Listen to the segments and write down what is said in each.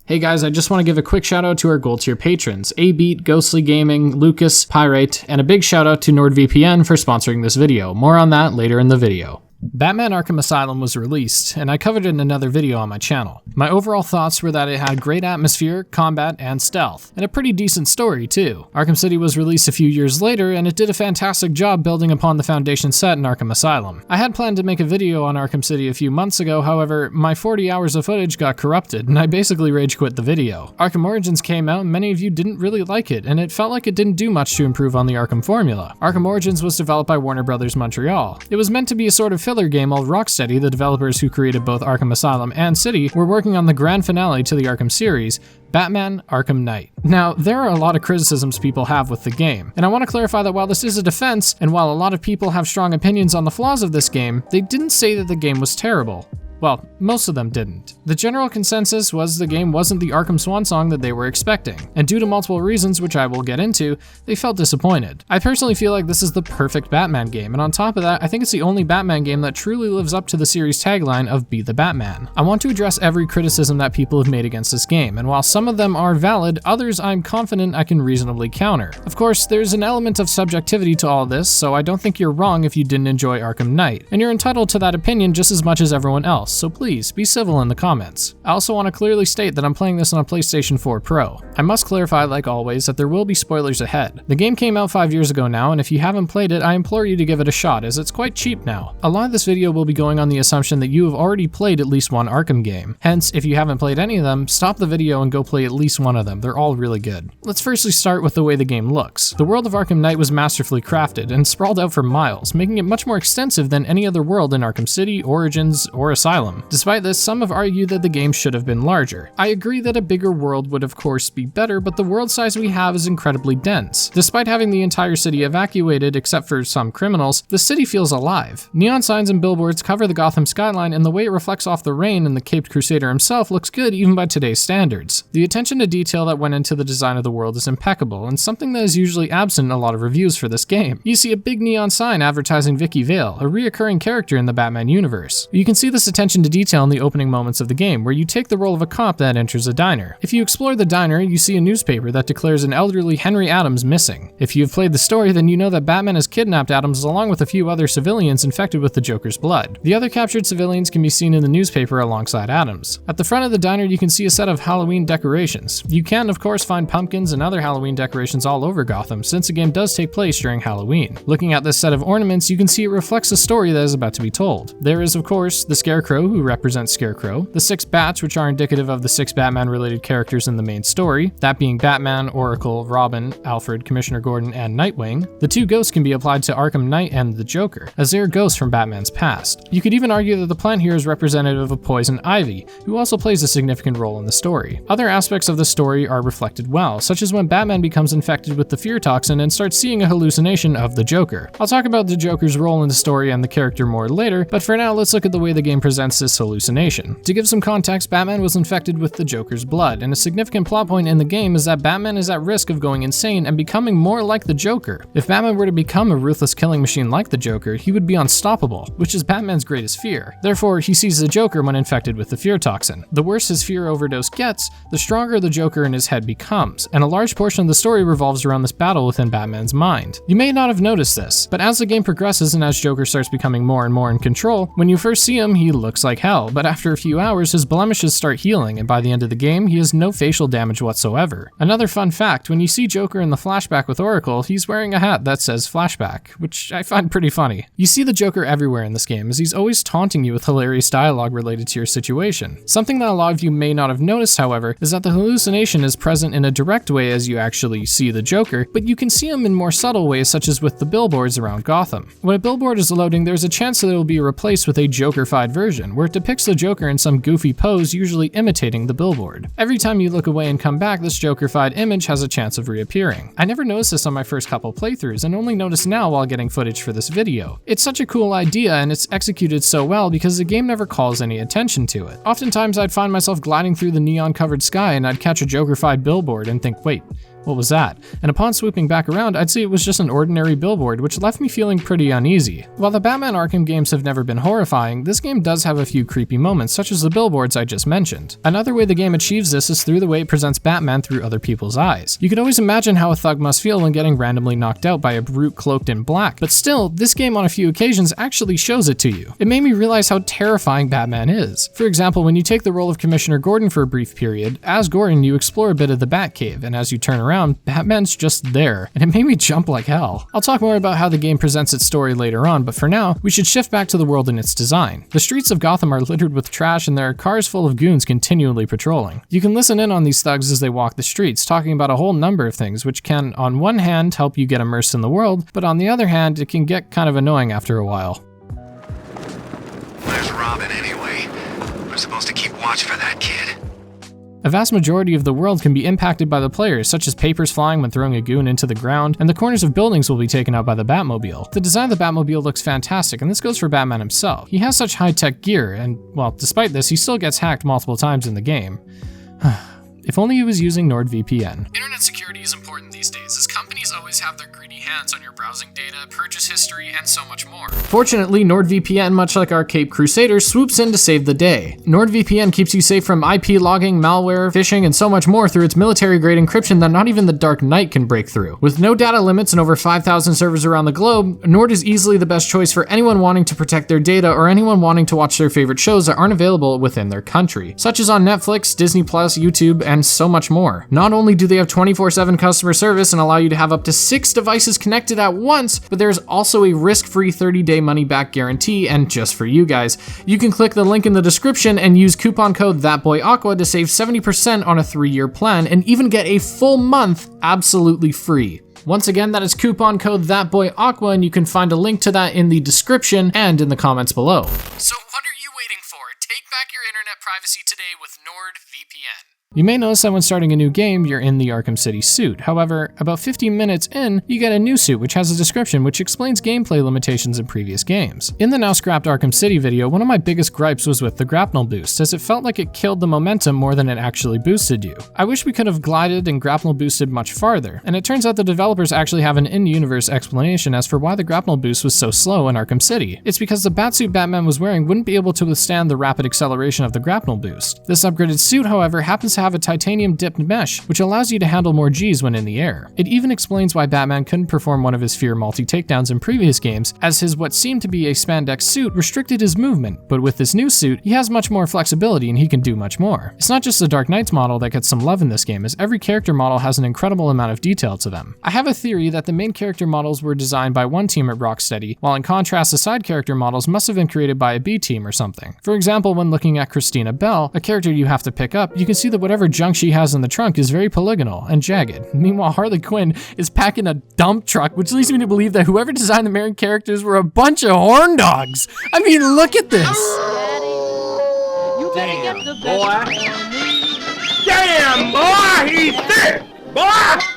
Hey guys, I just want to give a quick shout out to our gold tier patrons, A-Beat, Ghostly Gaming, Lucas, Pyrite, and a big shout out to NordVPN for sponsoring this video. More on that later in the video. Batman Arkham Asylum was released, and I covered it in another video on my channel. My overall thoughts were that it had great atmosphere, combat, and stealth, and a pretty decent story too. Arkham City was released a few years later, and it did a fantastic job building upon the foundation set in Arkham Asylum. I had planned to make a video on Arkham City a few months ago, however, my 40 hours of footage got corrupted, and I basically rage quit the video. Arkham Origins came out, and many of you didn't really like it, and it felt like it didn't do much to improve on the Arkham formula. Arkham Origins was developed by Warner Bros. Montreal. It was meant to be a sort of filler game while Rocksteady, the developers who created both Arkham Asylum and City, were working on the grand finale to the Arkham series, Batman Arkham Knight. Now, there are a lot of criticisms people have with the game, and I want to clarify that while this is a defense, and while a lot of people have strong opinions on the flaws of this game, they didn't say that the game was terrible. Well, most of them didn't. The general consensus was the game wasn't the Arkham Swansong that they were expecting, and due to multiple reasons which I will get into, they felt disappointed. I personally feel like this is the perfect Batman game, and on top of that, I think it's the only Batman game that truly lives up to the series tagline of Be the Batman. I want to address every criticism that people have made against this game, and while some of them are valid, others I'm confident I can reasonably counter. Of course, there's an element of subjectivity to all this, so I don't think you're wrong if you didn't enjoy Arkham Knight, and you're entitled to that opinion just as much as everyone else. So please, be civil in the comments. I also want to clearly state that I'm playing this on a PlayStation 4 Pro. I must clarify, like always, that there will be spoilers ahead. The game came out 5 years ago now, and if you haven't played it, I implore you to give it a shot, as it's quite cheap now. A lot of this video will be going on the assumption that you have already played at least one Arkham game. Hence, if you haven't played any of them, stop the video and go play at least one of them. They're all really good. Let's firstly start with the way the game looks. The world of Arkham Knight was masterfully crafted and sprawled out for miles, making it much more extensive than any other world in Arkham City, Origins, or Asylum. Despite this, some have argued that the game should have been larger. I agree that a bigger world would of course be better, but the world size we have is incredibly dense. Despite having the entire city evacuated except for some criminals, the city feels alive. Neon signs and billboards cover the Gotham skyline, and the way it reflects off the rain and the Caped Crusader himself looks good even by today's standards. The attention to detail that went into the design of the world is impeccable, and something that is usually absent in a lot of reviews for this game. You see a big neon sign advertising Vicky Vale, a reoccurring character in the Batman universe. You can see this attention to detail in the opening moments of the game, where you take the role of a cop that enters a diner. If you explore the diner, you see a newspaper that declares an elderly Henry Adams missing. If you've played the story, then you know that Batman has kidnapped Adams along with a few other civilians infected with the Joker's blood. The other captured civilians can be seen in the newspaper alongside Adams. At the front of the diner, you can see a set of Halloween decorations. You can, of course, find pumpkins and other Halloween decorations all over Gotham, since the game does take place during Halloween. Looking at this set of ornaments, you can see it reflects the story that is about to be told. There is, of course, the Scarecrow, who represents Scarecrow, the 6 bats, which are indicative of the 6 Batman-related characters in the main story, that being Batman, Oracle, Robin, Alfred, Commissioner Gordon, and Nightwing. The 2 ghosts can be applied to Arkham Knight and the Joker, as they are ghosts from Batman's past. You could even argue that the plant here is representative of Poison Ivy, who also plays a significant role in the story. Other aspects of the story are reflected well, such as when Batman becomes infected with the fear toxin and starts seeing a hallucination of the Joker. I'll talk about the Joker's role in the story and the character more later, but for now, let's look at the way the game presents this hallucination. To give some context, Batman was infected with the Joker's blood, and a significant plot point in the game is that Batman is at risk of going insane and becoming more like the Joker. If Batman were to become a ruthless killing machine like the Joker, he would be unstoppable, which is Batman's greatest fear. Therefore, he sees the Joker when infected with the fear toxin. The worse his fear overdose gets, the stronger the Joker in his head becomes, and a large portion of the story revolves around this battle within Batman's mind. You may not have noticed this, but as the game progresses and as Joker starts becoming more and more in control, when you first see him, he looks like hell, but after a few hours, his blemishes start healing, and by the end of the game, he has no facial damage whatsoever. Another fun fact, when you see Joker in the flashback with Oracle, he's wearing a hat that says flashback, which I find pretty funny. You see the Joker everywhere in this game, as he's always taunting you with hilarious dialogue related to your situation. Something that a lot of you may not have noticed, however, is that the hallucination is present in a direct way as you actually see the Joker, but you can see him in more subtle ways, such as with the billboards around Gotham. When a billboard is loading, there's a chance that it will be replaced with a Joker-fied version, where it depicts the Joker in some goofy pose, usually imitating the billboard. Every time you look away and come back, this Joker-fied image has a chance of reappearing. I never noticed this on my first couple playthroughs, and only noticed now while getting footage for this video. It's such a cool idea, and it's executed so well because the game never calls any attention to it. Oftentimes I'd find myself gliding through the neon-covered sky and I'd catch a Joker-fied billboard and think, wait, what was that? And upon swooping back around, I'd see it was just an ordinary billboard, which left me feeling pretty uneasy. While the Batman Arkham games have never been horrifying, this game does have a few creepy moments, such as the billboards I just mentioned. Another way the game achieves this is through the way it presents Batman through other people's eyes. You can always imagine how a thug must feel when getting randomly knocked out by a brute cloaked in black, but still, this game on a few occasions actually shows it to you. It made me realize how terrifying Batman is. For example, when you take the role of Commissioner Gordon for a brief period, as Gordon you explore a bit of the Batcave, and as you turn around, Batman's just there, and it made me jump like hell. I'll talk more about how the game presents its story later on, but for now, we should shift back to the world and its design. The streets of Gotham are littered with trash and there are cars full of goons continually patrolling. You can listen in on these thugs as they walk the streets, talking about a whole number of things, which can, on one hand, help you get immersed in the world, but on the other hand, it can get kind of annoying after a while. Where's Robin anyway? We're supposed to keep watch for that kid. A vast majority of the world can be impacted by the players, such as papers flying when throwing a goon into the ground, and the corners of buildings will be taken out by the Batmobile. The design of the Batmobile looks fantastic, and this goes for Batman himself. He has such high-tech gear, and, well, despite this, he still gets hacked multiple times in the game. If only he was using NordVPN. Internet security is important these days, as companies always have their greedy hands on your browsing data, purchase history, and so much more. Fortunately, NordVPN, much like our Cape Crusaders, swoops in to save the day. NordVPN keeps you safe from IP logging, malware, phishing, and so much more through its military-grade encryption that not even the Dark Knight can break through. With no data limits and over 5,000 servers around the globe, Nord is easily the best choice for anyone wanting to protect their data or anyone wanting to watch their favorite shows that aren't available within their country, such as on Netflix, Disney+, YouTube, and so much more. Not only do they have 24/7 customer service and allow you to have up to 6 devices connected at once, but there's also a risk-free 30-day money-back guarantee, and just for you guys, you can click the link in the description and use coupon code ThatBoyAqua to save 70% on a 3-year plan and even get a full month absolutely free. Once again, that is coupon code ThatBoyAqua, and you can find a link to that in the description and in the comments below. So what are you waiting for? Take back your internet privacy today with NordVPN. You may notice that when starting a new game, you're in the Arkham City suit. However, about 15 minutes in, you get a new suit which has a description which explains gameplay limitations in previous games. In the now scrapped Arkham City video, one of my biggest gripes was with the grapnel boost, as it felt like it killed the momentum more than it actually boosted you. I wish we could have glided and grapnel boosted much farther, and it turns out the developers actually have an in-universe explanation as for why the grapnel boost was so slow in Arkham City. It's because the batsuit Batman was wearing wouldn't be able to withstand the rapid acceleration of the grapnel boost. This upgraded suit, however, happens to have a titanium dipped mesh, which allows you to handle more Gs when in the air. It even explains why Batman couldn't perform one of his Fear multi-takedowns in previous games, as his what seemed to be a spandex suit restricted his movement, but with this new suit, he has much more flexibility and he can do much more. It's not just the Dark Knight's model that gets some love in this game, as every character model has an incredible amount of detail to them. I have a theory that the main character models were designed by one team at Rocksteady, while in contrast the side character models must have been created by a B team or something. For example, when looking at Christina Bell, a character you have to pick up, you can see that whatever junk she has in the trunk is very polygonal and jagged. Meanwhile, Harley Quinn is packing a dump truck, which leads me to believe that whoever designed the main characters were a bunch of horn dogs. I mean, look at this. Damn, boy. Damn, boy, he's thick. Boy,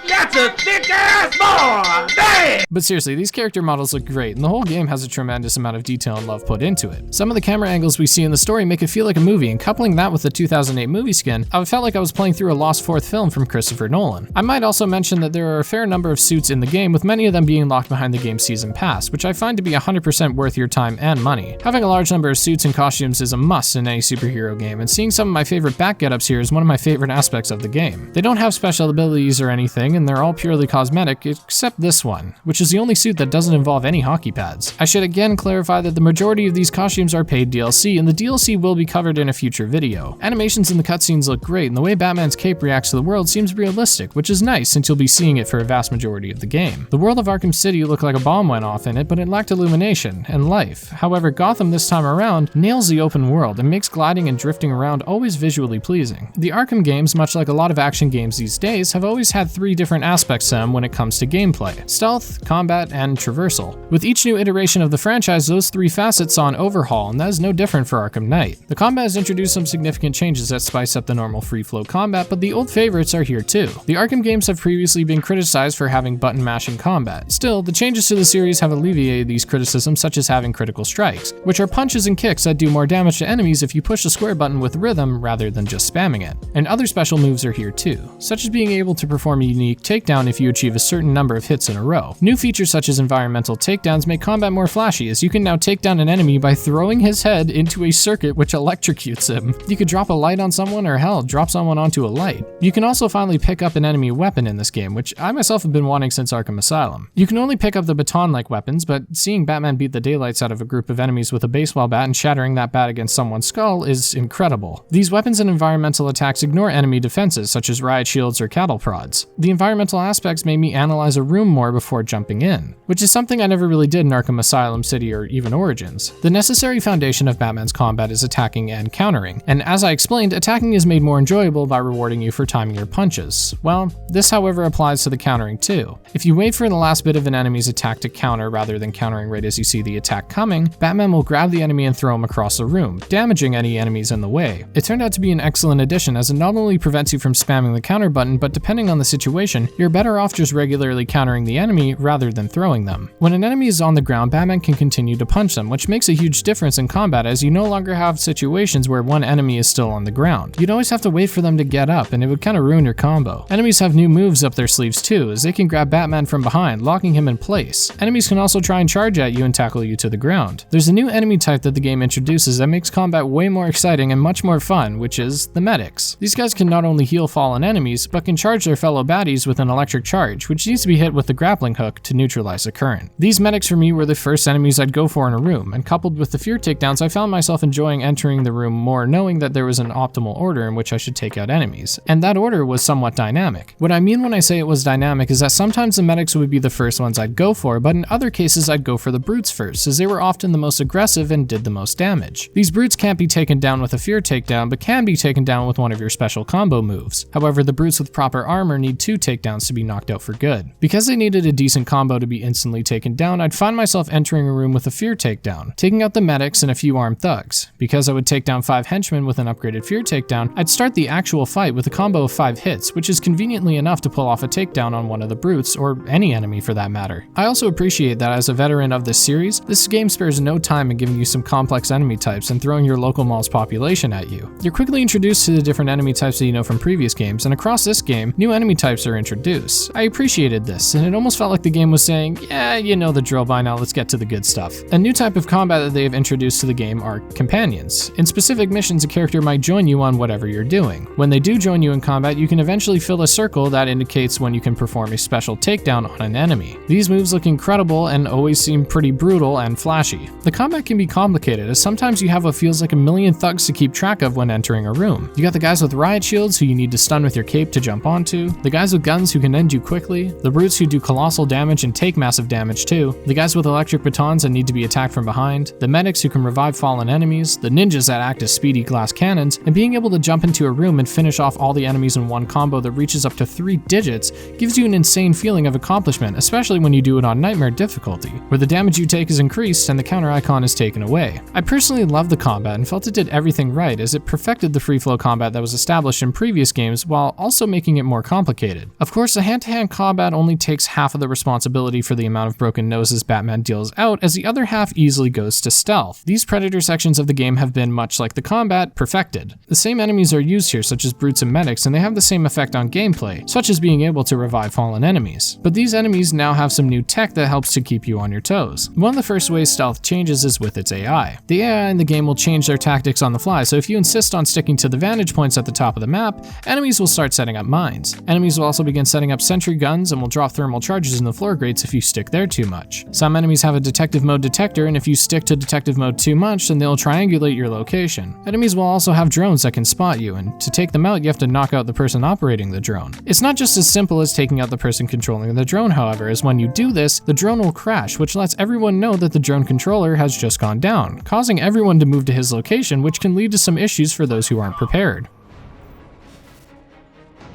that's a thick-ass boy! Damn! But seriously, these character models look great, and the whole game has a tremendous amount of detail and love put into it. Some of the camera angles we see in the story make it feel like a movie, and coupling that with the 2008 movie skin, I felt like I was playing through a lost fourth film from Christopher Nolan. I might also mention that there are a fair number of suits in the game, with many of them being locked behind the game's season pass, which I find to be 100% worth your time and money. Having a large number of suits and costumes is a must in any superhero game, and seeing some of my favorite Bat get-ups here is one of my favorite aspects of the game. They don't have special abilities or anything, and they're all purely cosmetic, except this one, which is the only suit that doesn't involve any hockey pads. I should again clarify that the majority of these costumes are paid DLC, and the DLC will be covered in a future video. Animations in the cutscenes look great, and the way Batman's cape reacts to the world seems realistic, which is nice since you'll be seeing it for a vast majority of the game. The world of Arkham City looked like a bomb went off in it, but it lacked illumination and life. However, Gotham this time around nails the open world and makes gliding and drifting around always visually pleasing. The Arkham games, much like a lot of action games these days, have always had 3 different aspects to them when it comes to gameplay: stealth, combat, and traversal. With each new iteration of the franchise, those 3 facets saw an overhaul, and that is no different for Arkham Knight. The combat has introduced some significant changes that spice up the normal free-flow combat, but the old favorites are here too. The Arkham games have previously been criticized for having button-mashing combat. Still, the changes to the series have alleviated these criticisms, such as having critical strikes, which are punches and kicks that do more damage to enemies if you push the square button with rhythm rather than just spamming it. And other special moves are here too, such as being able to perform unique takedown if you achieve a certain number of hits in a row. New features such as environmental takedowns make combat more flashy, as you can now take down an enemy by throwing his head into a circuit which electrocutes him. You could drop a light on someone, or hell, drop someone onto a light. You can also finally pick up an enemy weapon in this game, which I myself have been wanting since Arkham Asylum. You can only pick up the baton-like weapons, but seeing Batman beat the daylights out of a group of enemies with a baseball bat and shattering that bat against someone's skull is incredible. These weapons and environmental attacks ignore enemy defenses, such as riot shields or cattle prods. The environmental aspects made me analyze a room more before jumping in, which is something I never really did in Arkham Asylum, City, or even Origins. The necessary foundation of Batman's combat is attacking and countering, and as I explained, attacking is made more enjoyable by rewarding you for timing your punches. Well, this however applies to the countering too. If you wait for the last bit of an enemy's attack to counter rather than countering right as you see the attack coming, Batman will grab the enemy and throw him across the room, damaging any enemies in the way. It turned out to be an excellent addition, as it not only prevents you from spamming the counter button, but depending on the situation, you're better off just regularly countering the enemy rather than throwing them. When an enemy is on the ground, Batman can continue to punch them, which makes a huge difference in combat, as you no longer have situations where one enemy is still on the ground. You'd always have to wait for them to get up, and it would kind of ruin your combo. Enemies have new moves up their sleeves too, as they can grab Batman from behind, locking him in place. Enemies can also try and charge at you and tackle you to the ground. There's a new enemy type that the game introduces that makes combat way more exciting and much more fun, which is the medics. These guys can not only heal fallen enemies, but can charge their fellow baddies with an electric charge, which needs to be hit with the grappling hook to neutralize the current. These medics for me were the first enemies I'd go for in a room, and coupled with the fear takedowns, I found myself enjoying entering the room more, knowing that there was an optimal order in which I should take out enemies, and that order was somewhat dynamic. What I mean when I say it was dynamic is that sometimes the medics would be the first ones I'd go for, but in other cases I'd go for the brutes first, as they were often the most aggressive and did the most damage. These brutes can't be taken down with a fear takedown, but can be taken down with one of your special combo moves. However, the brutes with proper armor need 2 takedowns to be knocked out for good. Because they needed a decent combo to be instantly taken down, I'd find myself entering a room with a fear takedown, taking out the medics and a few armed thugs. Because I would take down 5 henchmen with an upgraded fear takedown, I'd start the actual fight with a combo of 5 hits, which is conveniently enough to pull off a takedown on one of the brutes, or any enemy for that matter. I also appreciate that as a veteran of this series, this game spares no time in giving you some complex enemy types and throwing your local mall's population at you. You're quickly introduced to the different enemy types that you know from previous games, and across this game, new enemy types are introduced. I appreciated this, and it almost felt like the game was saying, yeah, you know the drill by now, let's get to the good stuff. A new type of combat that they have introduced to the game are companions. In specific missions, a character might join you on whatever you're doing. When they do join you in combat, you can eventually fill a circle that indicates when you can perform a special takedown on an enemy. These moves look incredible and always seem pretty brutal and flashy. The combat can be complicated, as sometimes you have what feels like a million thugs to keep track of when entering a room. You got the guys with riot shields who you need to stun with your cape to jump onto, the guys with guns who can end you quickly, the brutes who do colossal damage and take massive damage too, the guys with electric batons that need to be attacked from behind, the medics who can revive fallen enemies, the ninjas that act as speedy glass cannons, and being able to jump into a room and finish off all the enemies in one combo that reaches up to 3 digits gives you an insane feeling of accomplishment, especially when you do it on Nightmare difficulty, where the damage you take is increased and the counter icon is taken away. I personally loved the combat and felt it did everything right, as it perfected the free flow combat that was established in previous games while also making it more complicated. Of course, the hand-to-hand combat only takes half of the responsibility for the amount of broken noses Batman deals out, as the other half easily goes to stealth. These Predator sections of the game have been, much like the combat, perfected. The same enemies are used here, such as brutes and medics, and they have the same effect on gameplay, such as being able to revive fallen enemies. But these enemies now have some new tech that helps to keep you on your toes. One of the first ways stealth changes is with its AI. The AI in the game will change their tactics on the fly, so if you insist on sticking to the vantage points at the top of the map, enemies will start setting up mines. Enemies will also begin setting up sentry guns and will drop thermal charges in the floor grates if you stick there too much. Some enemies have a detective mode detector, and if you stick to detective mode too much, then they'll triangulate your location. Enemies will also have drones that can spot you, and to take them out, you have to knock out the person operating the drone. It's not just as simple as taking out the person controlling the drone, however, as when you do this, the drone will crash, which lets everyone know that the drone controller has just gone down, causing everyone to move to his location, which can lead to some issues for those who aren't prepared.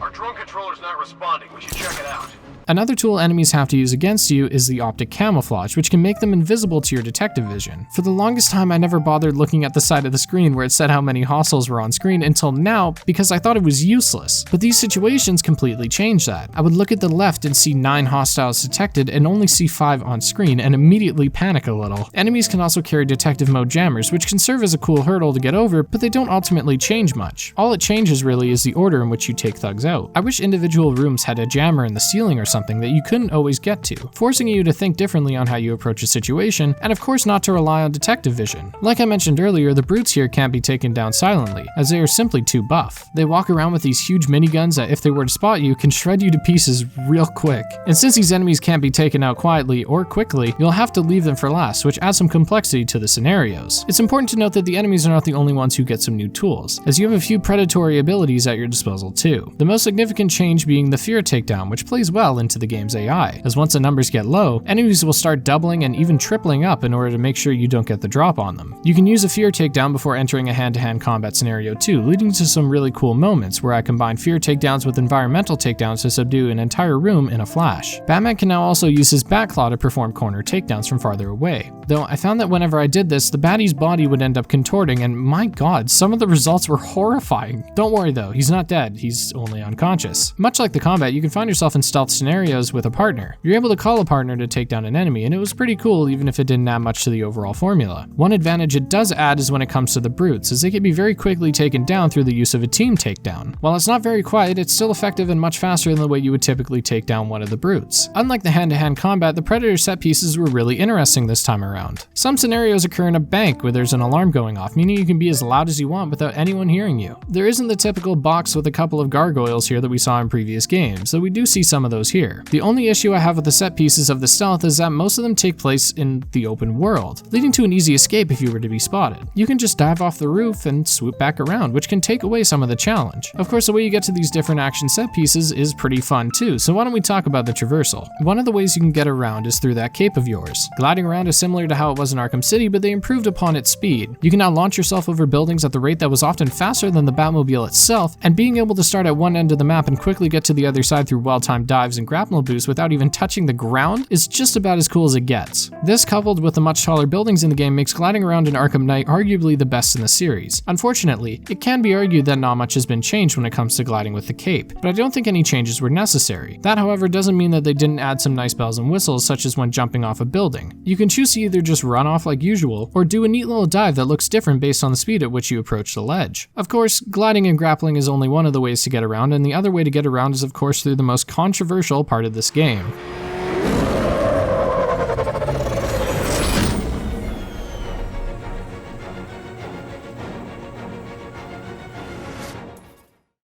Our drone controller's not responding. We should check it out. Another tool enemies have to use against you is the optic camouflage, which can make them invisible to your detective vision. For the longest time, I never bothered looking at the side of the screen where it said how many hostiles were on screen until now, because I thought it was useless. But these situations completely changed that. I would look at the left and see 9 hostiles detected and only see 5 on screen and immediately panic a little. Enemies can also carry detective mode jammers, which can serve as a cool hurdle to get over, but they don't ultimately change much. All it changes really is the order in which you take thugs out. out. I wish individual rooms had a jammer in the ceiling or something that you couldn't always get to, forcing you to think differently on how you approach a situation, and of course not to rely on detective vision. Like I mentioned earlier, the brutes here can't be taken down silently, as they are simply too buff. They walk around with these huge miniguns that if they were to spot you, can shred you to pieces real quick. And since these enemies can't be taken out quietly or quickly, you'll have to leave them for last, which adds some complexity to the scenarios. It's important to note that the enemies are not the only ones who get some new tools, as you have a few predatory abilities at your disposal too. The most significant change being the fear takedown, which plays well into the game's AI, as once the numbers get low, enemies will start doubling and even tripling up in order to make sure you don't get the drop on them. You can use a fear takedown before entering a hand-to-hand combat scenario too, leading to some really cool moments where I combine fear takedowns with environmental takedowns to subdue an entire room in a flash. Batman can now also use his Batclaw to perform corner takedowns from farther away, though I found that whenever I did this, the baddie's body would end up contorting, and my god, some of the results were horrifying. Don't worry though, he's not dead, he's only unconscious. Much like the combat, you can find yourself in stealth scenarios with a partner. You're able to call a partner to take down an enemy, and it was pretty cool even if it didn't add much to the overall formula. One advantage it does add is when it comes to the brutes, as they can be very quickly taken down through the use of a team takedown. While it's not very quiet, it's still effective and much faster than the way you would typically take down one of the brutes. Unlike the hand-to-hand combat, the Predator set pieces were really interesting this time around. Some scenarios occur in a bank where there's an alarm going off, meaning you can be as loud as you want without anyone hearing you. There isn't the typical box with a couple of gargoyles here that we saw in previous games, though we do see some of those here. The only issue I have with the set pieces of the stealth is that most of them take place in the open world, leading to an easy escape if you were to be spotted. You can just dive off the roof and swoop back around, which can take away some of the challenge. Of course, the way you get to these different action set pieces is pretty fun too, so why don't we talk about the traversal. One of the ways you can get around is through that cape of yours. Gliding around is similar to how it was in Arkham City, but they improved upon its speed. You can now launch yourself over buildings at the rate that was often faster than the Batmobile itself, and being able to start at one end of the map and quickly get to the other side through well-timed dives and grapple boosts without even touching the ground is just about as cool as it gets. This, coupled with the much taller buildings in the game, makes gliding around in Arkham Knight arguably the best in the series. Unfortunately, it can be argued that not much has been changed when it comes to gliding with the cape, but I don't think any changes were necessary. That, however, doesn't mean that they didn't add some nice bells and whistles, such as when jumping off a building. You can choose to either just run off like usual, or do a neat little dive that looks different based on the speed at which you approach the ledge. Of course, gliding and grappling is only one of the ways to get around, and the other way to get around is of course through the most controversial part of this game.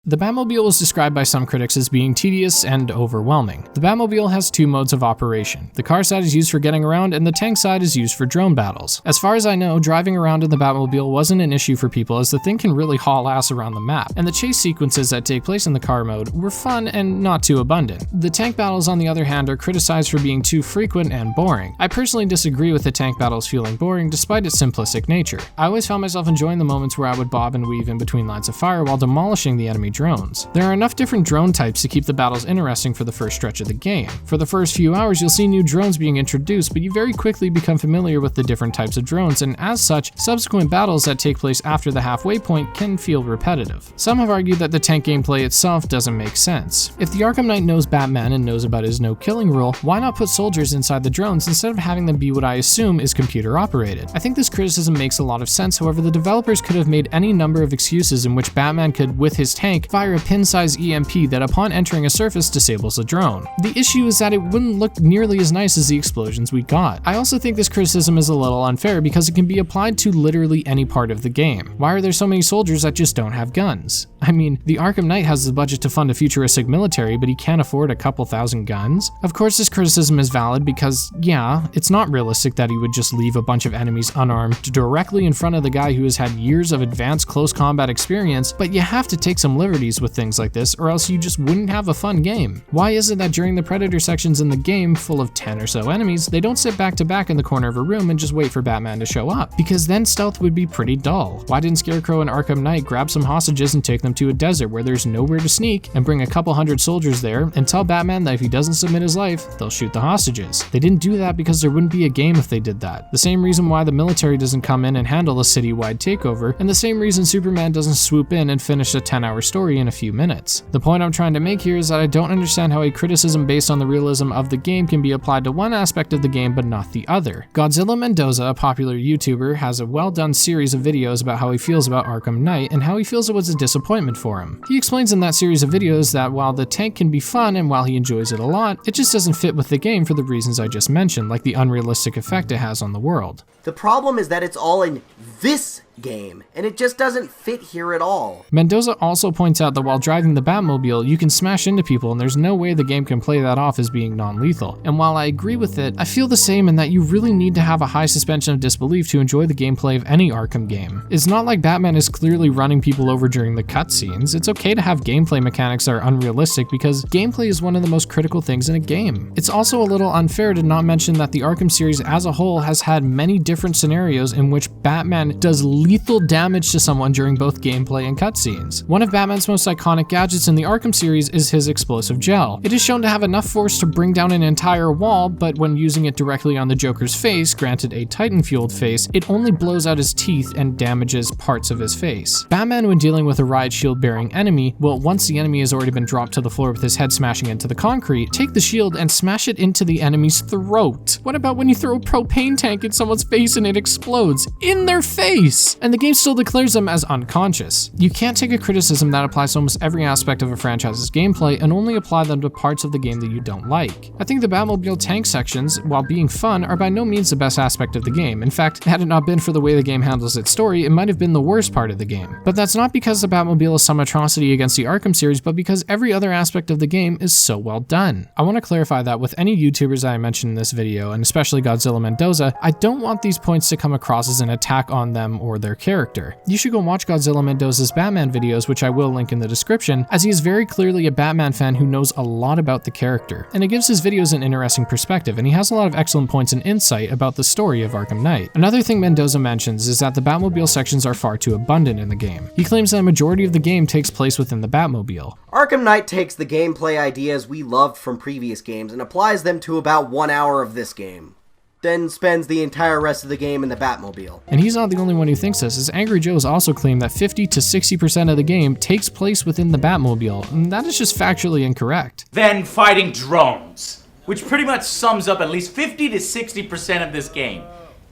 The Batmobile was described by some critics as being tedious and overwhelming. The Batmobile has two modes of operation. The car side is used for getting around, and the tank side is used for drone battles. As far as I know, driving around in the Batmobile wasn't an issue for people, as the thing can really haul ass around the map, and the chase sequences that take place in the car mode were fun and not too abundant. The tank battles, on the other hand, are criticized for being too frequent and boring. I personally disagree with the tank battles feeling boring despite its simplistic nature. I always found myself enjoying the moments where I would bob and weave in between lines of fire while demolishing the enemy drones. There are enough different drone types to keep the battles interesting for the first stretch of the game. For the first few hours, you'll see new drones being introduced, but you very quickly become familiar with the different types of drones, and as such, subsequent battles that take place after the halfway point can feel repetitive. Some have argued that the tank gameplay itself doesn't make sense. If the Arkham Knight knows Batman and knows about his no-killing rule, why not put soldiers inside the drones instead of having them be what I assume is computer operated? I think this criticism makes a lot of sense, however the developers could have made any number of excuses in which Batman could, with his tank, fire a pin-sized EMP that upon entering a surface disables the drone. The issue is that it wouldn't look nearly as nice as the explosions we got. I also think this criticism is a little unfair because it can be applied to literally any part of the game. Why are there so many soldiers that just don't have guns? I mean, the Arkham Knight has the budget to fund a futuristic military, but he can't afford a couple thousand guns? Of course this criticism is valid because, yeah, it's not realistic that he would just leave a bunch of enemies unarmed directly in front of the guy who has had years of advanced close combat experience, but you have to take some liberties with things like this or else you just wouldn't have a fun game. Why is it that during the Predator sections in the game, full of 10 or so enemies, they don't sit back to back in the corner of a room and just wait for Batman to show up? Because then stealth would be pretty dull. Why didn't Scarecrow and Arkham Knight grab some hostages and take them to a desert where there's nowhere to sneak and bring a couple hundred soldiers there and tell Batman that if he doesn't submit his life, they'll shoot the hostages? They didn't do that because there wouldn't be a game if they did that. The same reason why the military doesn't come in and handle a citywide takeover, and the same reason Superman doesn't swoop in and finish a 10-hour story story in a few minutes. The point I'm trying to make here is that I don't understand how a criticism based on the realism of the game can be applied to one aspect of the game but not the other. Godzilla Mendoza, a popular YouTuber, has a well-done series of videos about how he feels about Arkham Knight and how he feels it was a disappointment for him. He explains in that series of videos that while the tank can be fun and while he enjoys it a lot, it just doesn't fit with the game for the reasons I just mentioned, like the unrealistic effect it has on the world. The problem is that it's all in this game, and it just doesn't fit here at all. Mendoza also points out that while driving the Batmobile, you can smash into people and there's no way the game can play that off as being non-lethal. And while I agree with it, I feel the same in that you really need to have a high suspension of disbelief to enjoy the gameplay of any Arkham game. It's not like Batman is clearly running people over during the cutscenes. It's okay to have gameplay mechanics that are unrealistic because gameplay is one of the most critical things in a game. It's also a little unfair to not mention that the Arkham series as a whole has had many different scenarios in which Batman does lethal damage to someone during both gameplay and cutscenes. One of Batman's most iconic gadgets in the Arkham series is his explosive gel. It is shown to have enough force to bring down an entire wall, but when using it directly on the Joker's face, granted a Titan-fueled face, it only blows out his teeth and damages parts of his face. Batman, when dealing with a riot shield-bearing enemy, will, once the enemy has already been dropped to the floor with his head smashing into the concrete, take the shield and smash it into the enemy's throat. What about when you throw a propane tank in someone's face and it explodes in their face? And the game still declares them as unconscious. You can't take a criticism that applies to almost every aspect of a franchise's gameplay and only apply them to parts of the game that you don't like. I think the Batmobile tank sections, while being fun, are by no means the best aspect of the game. In fact, had it not been for the way the game handles its story, it might have been the worst part of the game. But that's not because the Batmobile is some atrocity against the Arkham series, but because every other aspect of the game is so well done. I want to clarify that with any YouTubers I mentioned in this video, and especially Godzilla Mendoza, I don't want these points to come across as an attack on them or their character. You should go watch Godzilla Mendoza's Batman videos, which I will link in the description, as he is very clearly a Batman fan who knows a lot about the character. And it gives his videos an interesting perspective, and he has a lot of excellent points and insight about the story of Arkham Knight. Another thing Mendoza mentions is that the Batmobile sections are far too abundant in the game. He claims that a majority of the game takes place within the Batmobile. Arkham Knight takes the gameplay ideas we loved from previous games and applies them to about 1 hour of this game, then spends the entire rest of the game in the Batmobile. And he's not the only one who thinks this, as Angry Joe's also claimed that 50 to 60% of the game takes place within the Batmobile, and that is just factually incorrect. Then fighting drones, which pretty much sums up at least 50 to 60% of this game.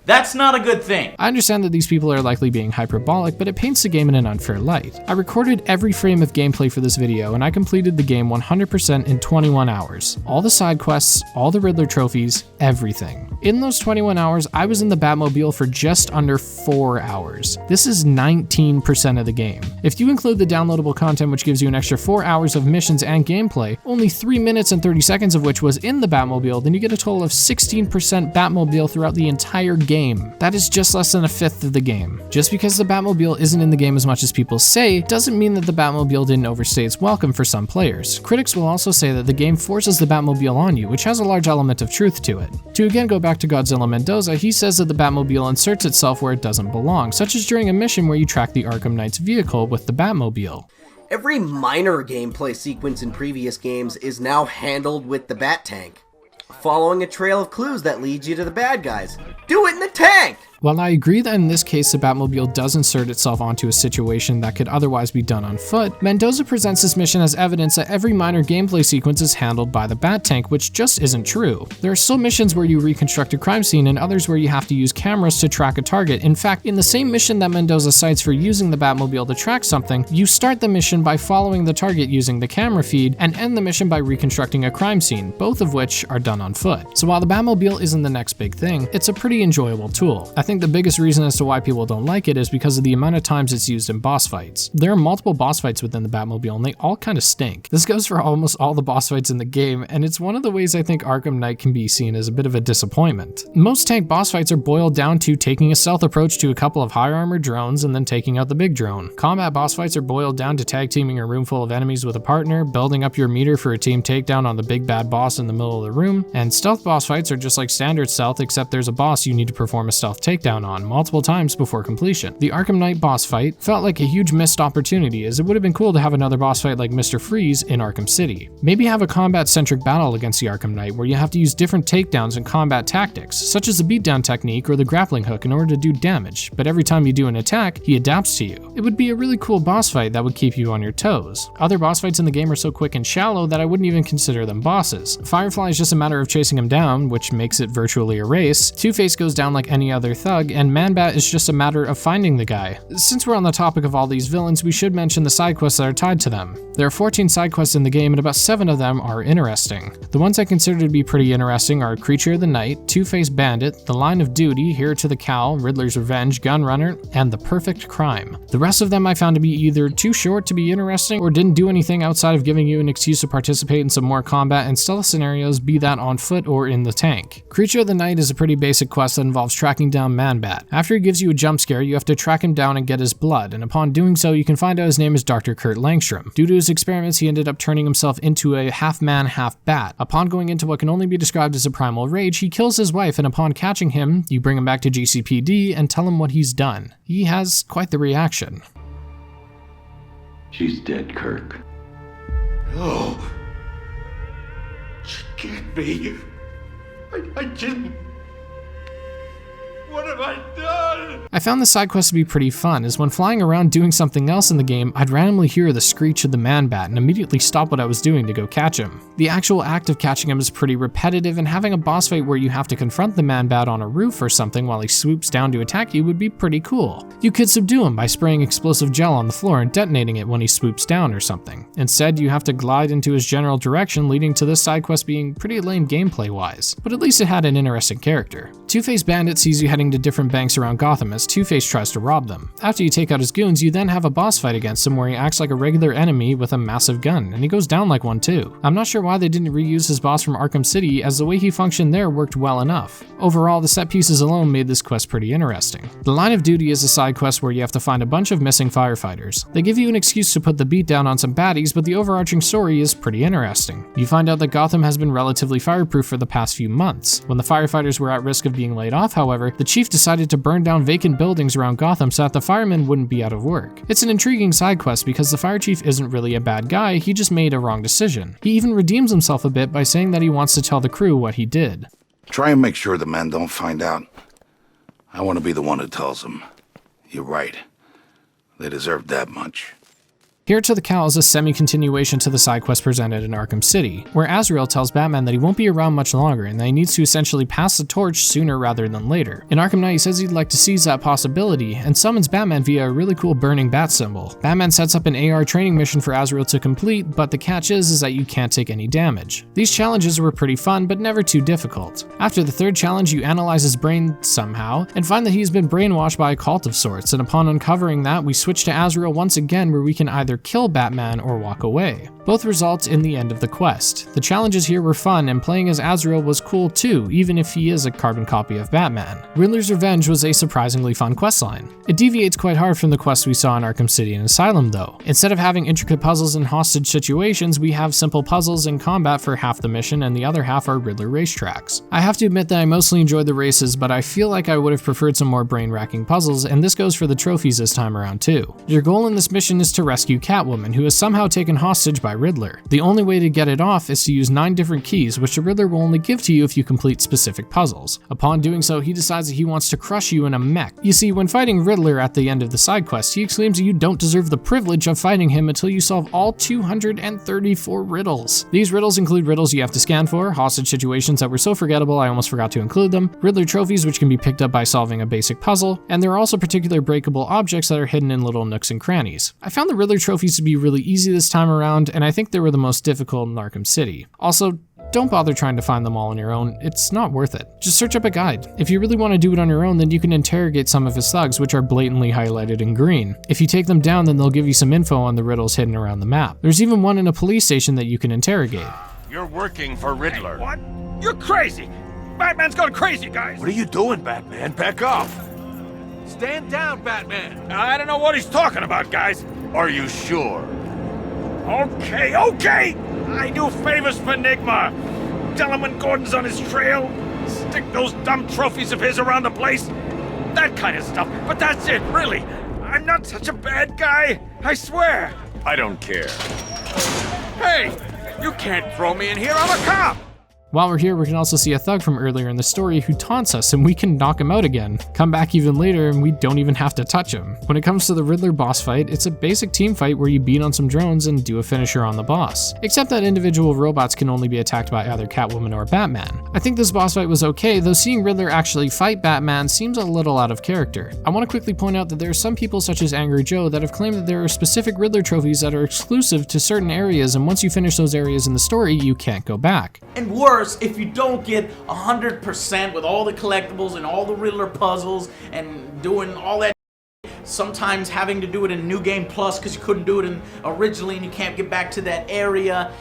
That's not a good thing. I understand that these people are likely being hyperbolic, but it paints the game in an unfair light. I recorded every frame of gameplay for this video, and I completed the game 100% in 21 hours. All the side quests, all the Riddler trophies, everything. In those 21 hours, I was in the Batmobile for just under 4 hours. This is 19% of the game. If you include the downloadable content, which gives you an extra 4 hours of missions and gameplay, only 3 minutes and 30 seconds of which was in the Batmobile, then you get a total of 16% Batmobile throughout the entire game. That is just less than a fifth of the game. Just because the Batmobile isn't in the game as much as people say, doesn't mean that the Batmobile didn't overstay its welcome for some players. Critics will also say that the game forces the Batmobile on you, which has a large element of truth to it. To again go back to Godzilla Mendoza, he says that the Batmobile inserts itself where it doesn't belong, such as during a mission where you track the Arkham Knight's vehicle with the Batmobile. Every minor gameplay sequence in previous games is now handled with the Bat Tank, following a trail of clues that leads you to the bad guys. Do it in the tank! While I agree that in this case the Batmobile does insert itself onto a situation that could otherwise be done on foot, Mendoza presents this mission as evidence that every minor gameplay sequence is handled by the Bat Tank, which just isn't true. There are still missions where you reconstruct a crime scene and others where you have to use cameras to track a target. In fact, in the same mission that Mendoza cites for using the Batmobile to track something, you start the mission by following the target using the camera feed and end the mission by reconstructing a crime scene, both of which are done on foot. So while the Batmobile isn't the next big thing, it's a pretty enjoyable tool. I think the biggest reason as to why people don't like it is because of the amount of times it's used in boss fights. There are multiple boss fights within the Batmobile and they all kind of stink. This goes for almost all the boss fights in the game, and it's one of the ways I think Arkham Knight can be seen as a bit of a disappointment. Most tank boss fights are boiled down to taking a stealth approach to a couple of high armored drones and then taking out the big drone. Combat boss fights are boiled down to tag teaming a room full of enemies with a partner, building up your meter for a team takedown on the big bad boss in the middle of the room, and stealth boss fights are just like standard stealth, except there's a boss you need to perform a stealth takedown takedown on multiple times before completion. The Arkham Knight boss fight felt like a huge missed opportunity, as it would have been cool to have another boss fight like Mr. Freeze in Arkham City. Maybe have a combat-centric battle against the Arkham Knight where you have to use different takedowns and combat tactics, such as the beatdown technique or the grappling hook in order to do damage, but every time you do an attack, he adapts to you. It would be a really cool boss fight that would keep you on your toes. Other boss fights in the game are so quick and shallow that I wouldn't even consider them bosses. Firefly is just a matter of chasing him down, which makes it virtually a race. Two-Face goes down like any other thug, and Man-Bat is just a matter of finding the guy. Since we're on the topic of all these villains, we should mention the side quests that are tied to them. There are 14 side quests in the game, and about 7 of them are interesting. The ones I consider to be pretty interesting are Creature of the Night, Two-Face Bandit, The Line of Duty, Here to the Cowl, Riddler's Revenge, Gun Runner, and The Perfect Crime. The rest of them I found to be either too short to be interesting or didn't do anything outside of giving you an excuse to participate in some more combat and stealth scenarios, be that on foot or in the tank. Creature of the Night is a pretty basic quest that involves tracking down Man-Bat. After he gives you a jump scare, you have to track him down and get his blood, and upon doing so, you can find out his name is Dr. Kurt Langstrom. Due to his experiments, he ended up turning himself into a half-man, half-bat. Upon going into what can only be described as a primal rage, he kills his wife, and upon catching him, you bring him back to GCPD and tell him what he's done. He has quite the reaction. She's dead, Kirk. No. She can't be. I didn't. What have I done? I found the side quest to be pretty fun, as when flying around doing something else in the game, I'd randomly hear the screech of the Man-Bat and immediately stop what I was doing to go catch him. The actual act of catching him is pretty repetitive, and having a boss fight where you have to confront the Man-Bat on a roof or something while he swoops down to attack you would be pretty cool. You could subdue him by spraying explosive gel on the floor and detonating it when he swoops down or something. Instead, you have to glide into his general direction, leading to this side quest being pretty lame gameplay-wise, but at least it had an interesting character. Two-Face Bandit sees you heading to different banks around Gotham as Two-Face tries to rob them. After you take out his goons, you then have a boss fight against him where he acts like a regular enemy with a massive gun, and he goes down like one too. I'm not sure why they didn't reuse his boss from Arkham City, as the way he functioned there worked well enough. Overall, the set pieces alone made this quest pretty interesting. The Line of Duty is a side quest where you have to find a bunch of missing firefighters. They give you an excuse to put the beat down on some baddies, but the overarching story is pretty interesting. You find out that Gotham has been relatively fireproof for the past few months. When the firefighters were at risk of being laid off, however, the chief decided to burn down vacant buildings around Gotham so that the firemen wouldn't be out of work. It's an intriguing side quest because the fire chief isn't really a bad guy, he just made a wrong decision. He even redeems himself a bit by saying that he wants to tell the crew what he did. Try and make sure the men don't find out. I want to be the one who tells them. You're right. They deserve that much. Here to the Cowl is a semi-continuation to the side quest presented in Arkham City, where Azrael tells Batman that he won't be around much longer and that he needs to essentially pass the torch sooner rather than later. In Arkham Knight, he says he'd like to seize that possibility and summons Batman via a really cool burning bat symbol. Batman sets up an AR training mission for Azrael to complete, but the catch is that you can't take any damage. These challenges were pretty fun, but never too difficult. After the third challenge, you analyze his brain somehow and find that he's been brainwashed by a cult of sorts, and upon uncovering that, we switch to Azrael once again, where we can either kill Batman or walk away. Both result in the end of the quest. The challenges here were fun, and playing as Azrael was cool too, even if he is a carbon copy of Batman. Riddler's Revenge was a surprisingly fun questline. It deviates quite hard from the quests we saw in Arkham City and Asylum though. Instead of having intricate puzzles and hostage situations, we have simple puzzles and combat for half the mission, and the other half are Riddler racetracks. I have to admit that I mostly enjoyed the races, but I feel like I would have preferred some more brain-racking puzzles, and this goes for the trophies this time around too. Your goal in this mission is to rescue Catwoman, who is somehow taken hostage by Riddler. The only way to get it off is to use 9 different keys, which the Riddler will only give to you if you complete specific puzzles. Upon doing so, he decides that he wants to crush you in a mech. You see, when fighting Riddler at the end of the side quest, he exclaims that you don't deserve the privilege of fighting him until you solve all 234 riddles. These riddles include riddles you have to scan for, hostage situations that were so forgettable I almost forgot to include them, Riddler trophies which can be picked up by solving a basic puzzle, and there are also particular breakable objects that are hidden in little nooks and crannies. I found the Riddler trophies to be really easy this time around, and I think they were the most difficult in Arkham City. Also, don't bother trying to find them all on your own, it's not worth it. Just search up a guide. If you really want to do it on your own, then you can interrogate some of his thugs, which are blatantly highlighted in green. If you take them down, then they'll give you some info on the riddles hidden around the map. There's even one in a police station that you can interrogate. You're working for Riddler. Hey, what? You're crazy! Batman's gone crazy, guys! What are you doing, Batman? Back off! Stand down, Batman! I don't know what he's talking about, guys! Are you sure? Okay! I do favors for Enigma! Tell him when Gordon's on his trail, stick those dumb trophies of his around the place, that kind of stuff, but that's it, really. I'm not such a bad guy, I swear. I don't care. Hey, you can't throw me in here, I'm a cop! While we're here, we can also see a thug from earlier in the story who taunts us and we can knock him out again. Come back even later and we don't even have to touch him. When it comes to the Riddler boss fight, it's a basic team fight where you beat on some drones and do a finisher on the boss. Except that individual robots can only be attacked by either Catwoman or Batman. I think this boss fight was okay, though seeing Riddler actually fight Batman seems a little out of character. I want to quickly point out that there are some people such as Angry Joe that have claimed that there are specific Riddler trophies that are exclusive to certain areas, and once you finish those areas in the story, you can't go back. And worse, if you don't get 100% with all the collectibles and all the Riddler puzzles and doing all that, sometimes having to do it in New Game Plus because you couldn't do it originally and you can't get back to that area,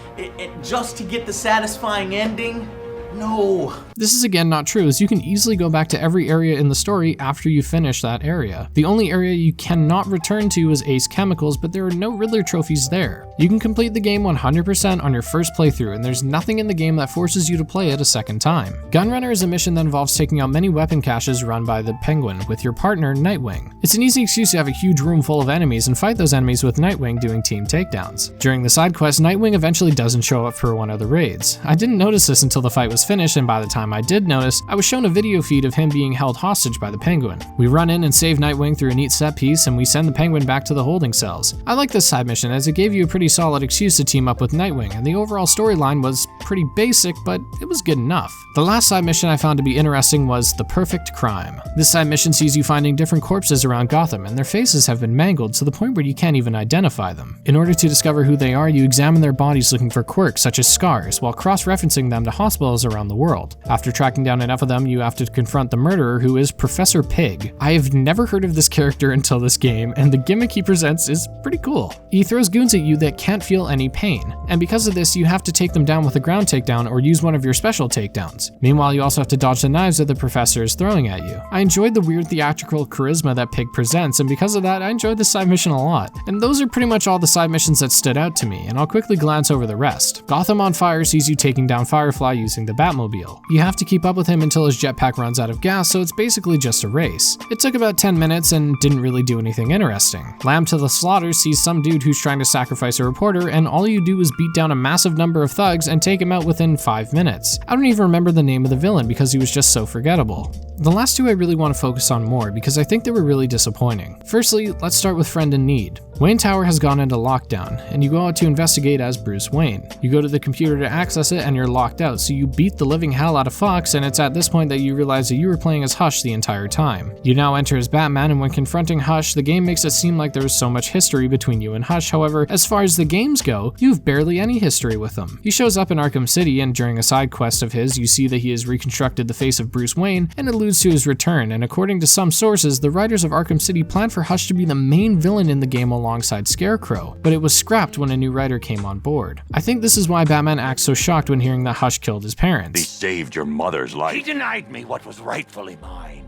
just to get the satisfying ending. No. This is again not true, as you can easily go back to every area in the story after you finish that area. The only area you cannot return to is Ace Chemicals, but there are no Riddler trophies there. You can complete the game 100% on your first playthrough, and there's nothing in the game that forces you to play it a second time. Gunrunner is a mission that involves taking out many weapon caches run by the Penguin with your partner, Nightwing. It's an easy excuse to have a huge room full of enemies and fight those enemies with Nightwing doing team takedowns. During the side quest, Nightwing eventually doesn't show up for one of the raids. I didn't notice this until the fight was finished, and by the time I did notice, I was shown a video feed of him being held hostage by the Penguin. We run in and save Nightwing through a neat set piece, and we send the Penguin back to the holding cells. I like this side mission as it gave you a pretty solid excuse to team up with Nightwing, and the overall storyline was pretty basic, but it was good enough. The last side mission I found to be interesting was The Perfect Crime. This side mission sees you finding different corpses around Gotham, and their faces have been mangled to the point where you can't even identify them. In order to discover who they are, you examine their bodies looking for quirks such as scars, while cross-referencing them to hospitals around the world. After tracking down enough of them, you have to confront the murderer, who is Professor Pig. I have never heard of this character until this game, and the gimmick he presents is pretty cool. He throws goons at you that can't feel any pain, and because of this, you have to take them down with a ground takedown or use one of your special takedowns. Meanwhile, you also have to dodge the knives that the professor is throwing at you. I enjoyed the weird theatrical charisma that Pig presents, and because of that, I enjoyed this side mission a lot. And those are pretty much all the side missions that stood out to me, and I'll quickly glance over the rest. Gotham on Fire sees you taking down Firefly using the Batmobile. You have to keep up with him until his jetpack runs out of gas, so it's basically just a race. It took about 10 minutes and didn't really do anything interesting. Lamb to the Slaughter sees some dude who's trying to sacrifice a reporter, and all you do is beat down a massive number of thugs and take him out within 5 minutes. I don't even remember the name of the villain because he was just so forgettable. The last two I really want to focus on more because I think they were really disappointing. Firstly, let's start with Friend in Need. Wayne Tower has gone into lockdown, and you go out to investigate as Bruce Wayne. You go to the computer to access it and you're locked out, so you beat the living hell out of Fox, and it's at this point that you realize that you were playing as Hush the entire time. You now enter as Batman, and when confronting Hush, the game makes it seem like there is so much history between you and Hush. However, as far as the games go, you have barely any history with him. He shows up in Arkham City, and during a side quest of his, you see that he has reconstructed the face of Bruce Wayne and alludes to his return, and according to some sources, the writers of Arkham City planned for Hush to be the main villain in the game alongside Scarecrow, but it was scrapped when a new writer came on board. I think this is why Batman acts so shocked when hearing that Hush killed his parents. He saved your mother's life. He denied me what was rightfully mine.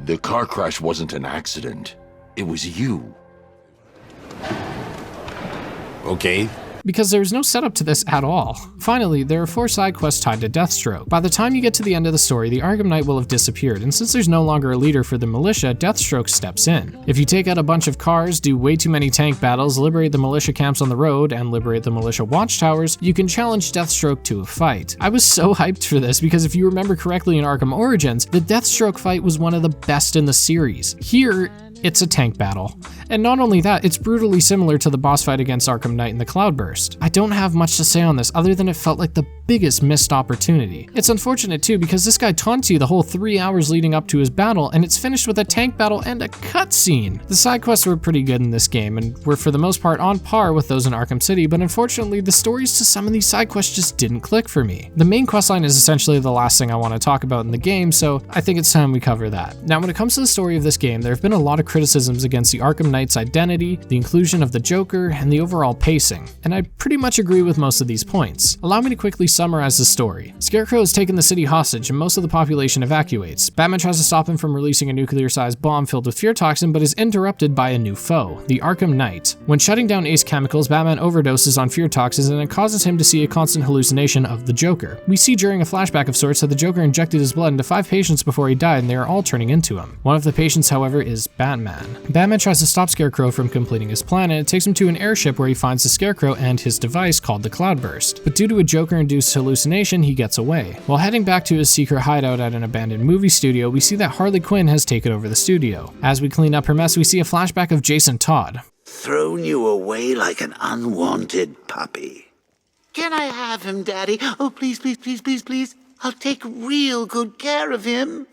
The car crash wasn't an accident. It was you. Okay? Because there's no setup to this at all. Finally, there are 4 side quests tied to Deathstroke. By the time you get to the end of the story, the Arkham Knight will have disappeared, and since there's no longer a leader for the militia, Deathstroke steps in. If you take out a bunch of cars, do way too many tank battles, liberate the militia camps on the road, and liberate the militia watchtowers, you can challenge Deathstroke to a fight. I was so hyped for this because if you remember correctly in Arkham Origins, the Deathstroke fight was one of the best in the series. Here, it's a tank battle. And not only that, it's brutally similar to the boss fight against Arkham Knight in the Cloudburst. I don't have much to say on this other than it felt like the biggest missed opportunity. It's unfortunate too because this guy taunts you the whole 3 hours leading up to his battle, and it's finished with a tank battle and a cutscene. The side quests were pretty good in this game and were for the most part on par with those in Arkham City, but unfortunately the stories to some of these side quests just didn't click for me. The main questline is essentially the last thing I want to talk about in the game, so I think it's time we cover that. Now when it comes to the story of this game, there have been a lot of criticisms against the Arkham Knight's identity, the inclusion of the Joker, and the overall pacing, and I pretty much agree with most of these points. Allow me to quickly summarize the story. Scarecrow has taken the city hostage and most of the population evacuates. Batman tries to stop him from releasing a nuclear-sized bomb filled with fear toxin, but is interrupted by a new foe, the Arkham Knight. When shutting down Ace Chemicals, Batman overdoses on fear toxins and it causes him to see a constant hallucination of the Joker. We see during a flashback of sorts that the Joker injected his blood into 5 patients before he died and they are all turning into him. One of the patients, however, is Batman. Batman tries to stop Scarecrow from completing his plan and it takes him to an airship where he finds the Scarecrow and his device called the Cloudburst. But due to a Joker-induced hallucination, he gets away. While heading back to his secret hideout at an abandoned movie studio, we see that Harley Quinn has taken over the studio. As we clean up her mess, we see a flashback of Jason Todd. Thrown you away like an unwanted puppy. Can I have him, Daddy? Oh, please, please, please, please, please. I'll take real good care of him.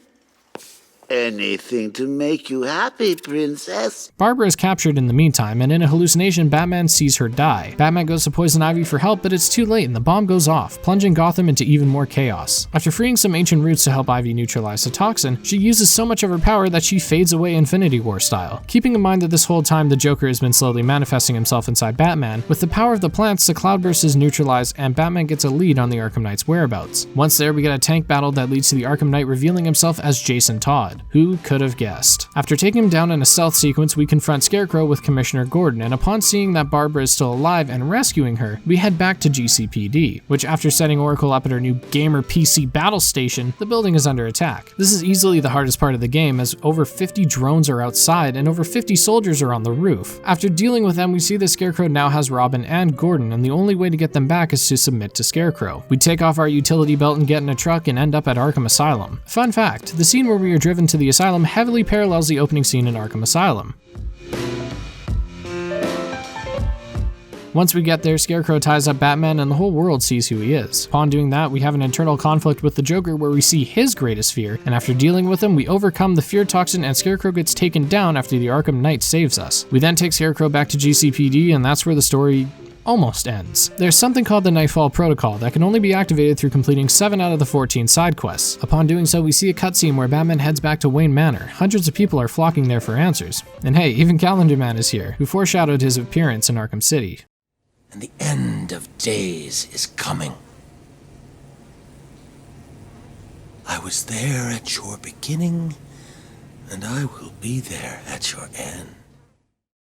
Anything to make you happy, Princess. Barbara is captured in the meantime, and in a hallucination, Batman sees her die. Batman goes to Poison Ivy for help, but it's too late and the bomb goes off, plunging Gotham into even more chaos. After freeing some ancient roots to help Ivy neutralize the toxin, she uses so much of her power that she fades away Infinity War style. Keeping in mind that this whole time the Joker has been slowly manifesting himself inside Batman, with the power of the plants, the Cloudburst is neutralized and Batman gets a lead on the Arkham Knight's whereabouts. Once there, we get a tank battle that leads to the Arkham Knight revealing himself as Jason Todd. Who could have guessed? After taking him down in a stealth sequence, we confront Scarecrow with Commissioner Gordon, and upon seeing that Barbara is still alive and rescuing her, we head back to GCPD, which after setting Oracle up at her new gamer PC battle station, the building is under attack. This is easily the hardest part of the game, as over 50 drones are outside and over 50 soldiers are on the roof. After dealing with them, we see that Scarecrow now has Robin and Gordon, and the only way to get them back is to submit to Scarecrow. We take off our utility belt and get in a truck and end up at Arkham Asylum. Fun fact, the scene where we are driven to the asylum heavily parallels the opening scene in Arkham Asylum. Once we get there, Scarecrow ties up Batman and the whole world sees who he is. Upon doing that, we have an internal conflict with the Joker where we see his greatest fear, and after dealing with him, we overcome the fear toxin and Scarecrow gets taken down after the Arkham Knight saves us. We then take Scarecrow back to GCPD and that's where the story almost ends. There's something called the Nightfall Protocol that can only be activated through completing 7 out of the 14 side quests. Upon doing so, we see a cutscene where Batman heads back to Wayne Manor. Hundreds of people are flocking there for answers. And hey, even Calendar Man is here, who foreshadowed his appearance in Arkham City. And the end of days is coming. I was there at your beginning, and I will be there at your end.